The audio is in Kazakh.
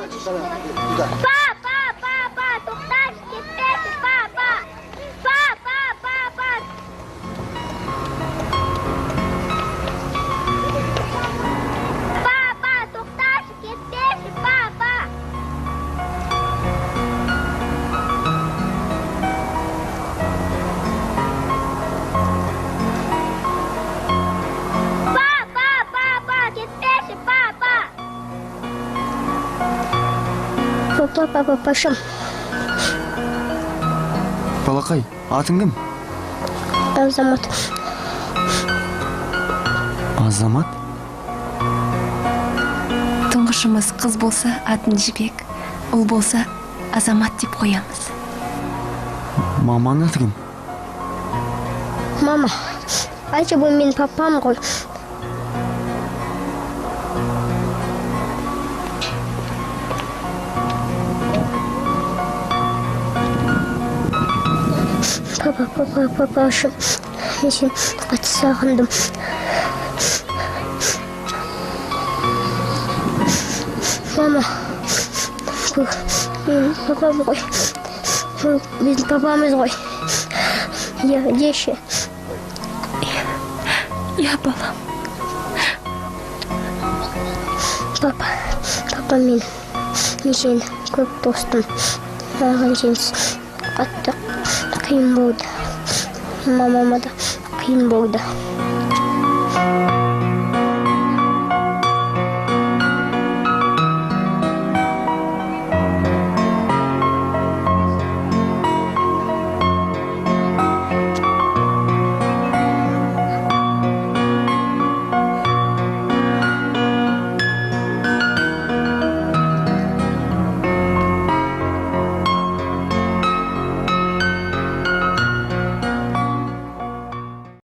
Па, тоқтаңыз, кетпеңіз, па. Тоқтаңыз, кетпеңіз, па. Кетпеңіз, па. Папашым. Балақай, атың кім? Азамат. Азамат? Тұңғышымыз қыз болса атын Жібек, ұл болса Азамат деп қоямыз. Маманың аты кім? Мама, айтшы бұл мен папам ғой. Папашым, мен сені қатты сағындым. Мама, бұл мен папам ғой. Бұл біздің папамыз ғой. Деші. Я балам. Папа мен сені көп достым. Маған сенсіз қатты қиын болды. Мамама да қиын болды.